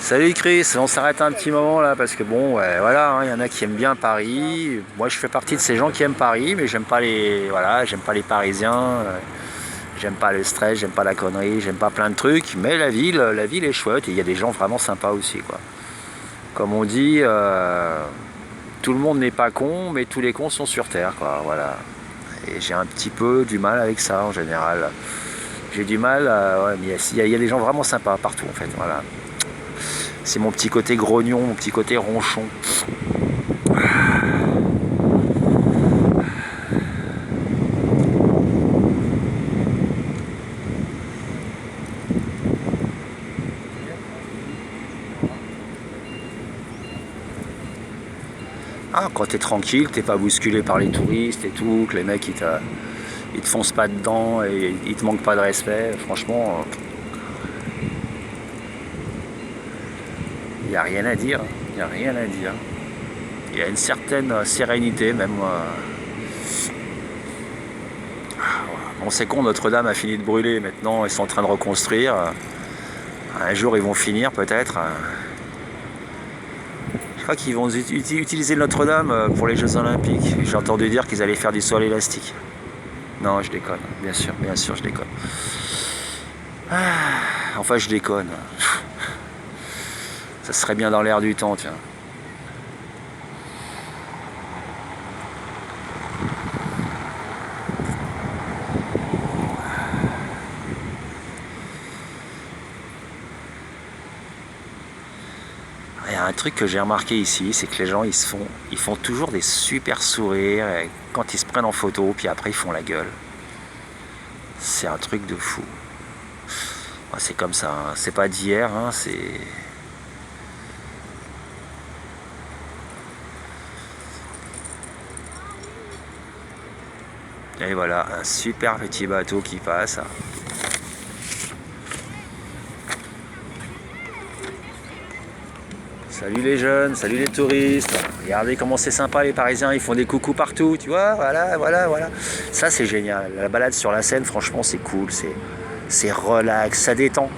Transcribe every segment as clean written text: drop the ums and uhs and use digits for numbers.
Salut Chris, on s'arrête un petit moment là parce que bon, ouais, voilà, il y en a qui aiment bien Paris. Moi, je fais partie de ces gens qui aiment Paris, mais j'aime pas les, voilà, j'aime pas les Parisiens. J'aime pas le stress, j'aime pas la connerie, j'aime pas plein de trucs. Mais la ville est chouette et il y a des gens vraiment sympas aussi, quoi. Comme on dit, tout le monde n'est pas con, mais tous les cons sont sur terre, quoi. Voilà. Et j'ai un petit peu du mal avec ça en général. J'ai du mal, ouais, mais il y a des gens vraiment sympas partout en fait. Voilà. C'est mon petit côté grognon, mon petit côté ronchon. Ah, quand t'es tranquille, t'es pas bousculé par les touristes et tout, que les mecs ils te foncent pas dedans et ils te manquent pas de respect, franchement, il n'y a rien à dire. Il n'y a rien à dire. Il y a une certaine sérénité même. On sait con, Notre-Dame a fini de brûler, maintenant ils sont en train de reconstruire. Un jour ils vont finir peut-être. Je crois qu'ils vont utiliser Notre-Dame pour les Jeux Olympiques. J'ai entendu dire qu'ils allaient faire du sol élastique. Non, je déconne, bien sûr, je déconne. Enfin, je déconne. Ça serait bien dans l'air du temps, tiens. Il y a un truc que j'ai remarqué ici, c'est que les gens ils font toujours des super sourires quand ils se prennent en photo, puis après ils font la gueule. C'est un truc de fou. C'est comme ça, hein. C'est pas d'hier, hein, c'est. Et voilà, un super petit bateau qui passe. Salut les jeunes, salut les touristes. Regardez comment c'est sympa les Parisiens, ils font des coucous partout, tu vois, voilà. Ça c'est génial. La balade sur la Seine, franchement c'est cool, c'est relax, ça détend.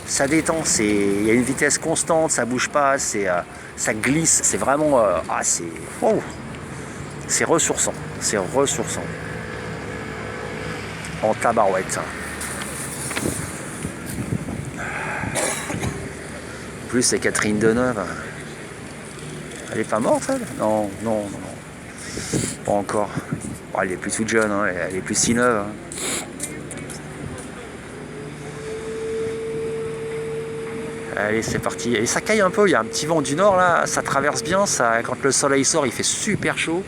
Ça détend, il y a une vitesse constante, ça bouge pas, ça glisse, c'est vraiment, wow, c'est ressourçant, en tabarouette. En plus c'est Catherine Deneuve. Elle est pas morte elle? Non. Pas encore. Bon, elle est plus toute jeune, hein, elle est plus si neuve. Hein. Allez, c'est parti. Et ça caille un peu, il y a un petit vent du nord là, ça traverse bien, ça, quand le soleil sort il fait super chaud.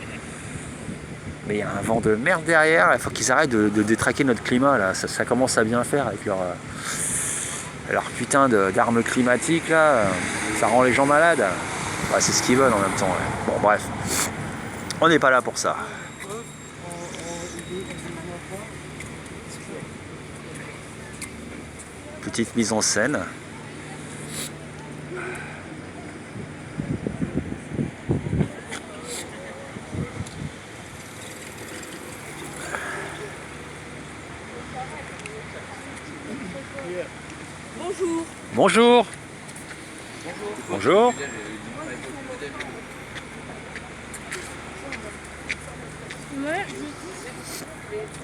Mais il y a un vent de merde derrière, il faut qu'ils arrêtent de détraquer notre climat là, ça commence à bien faire avec leur putain d'armes climatiques là, ça rend les gens malades. Ouais, c'est ce qu'ils veulent en même temps. Ouais. Bon bref, on n'est pas là pour ça. Petite mise en scène. Bonjour. Bonjour. Bonjour. Ouais.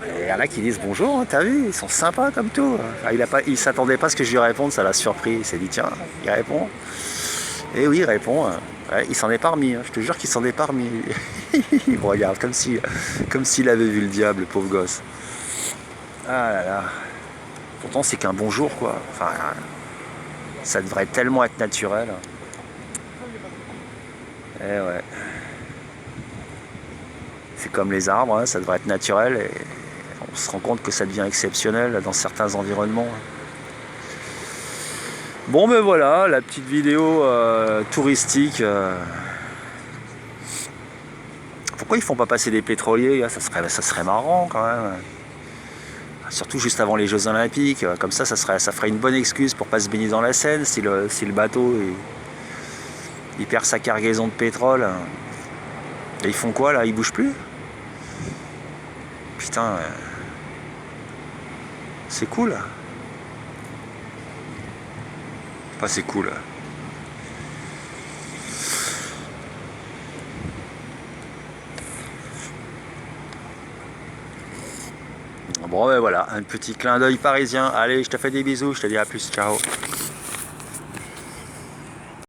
Et il y en a qui disent bonjour, hein, t'as vu, ils sont sympas comme tout. Enfin, il s'attendait pas à ce que je lui réponde, ça l'a surpris. Il s'est dit tiens, il répond. Et oui, il répond. Ouais, il s'en est pas remis, hein. Je te jure qu'il s'en est pas remis. Il me regarde comme s'il avait vu le diable, le pauvre gosse. Ah là là. Pourtant c'est qu'un bonjour quoi. Enfin, ça devrait tellement être naturel. Eh ouais. C'est comme les arbres, hein, ça devrait être naturel et on se rend compte que ça devient exceptionnel dans certains environnements. Bon ben voilà, la petite vidéo touristique. Pourquoi ils font pas passer des pétroliers? Ça serait marrant quand même. Surtout juste avant les Jeux Olympiques. Comme ça ferait une bonne excuse pour pas se baigner dans la Seine si le bateau il perd sa cargaison de pétrole. Et ils font quoi là? Ils bougent plus? Putain, c'est cool. Enfin, c'est cool. Bon ben voilà, un petit clin d'œil parisien. Allez, je te fais des bisous, je te dis à plus, ciao.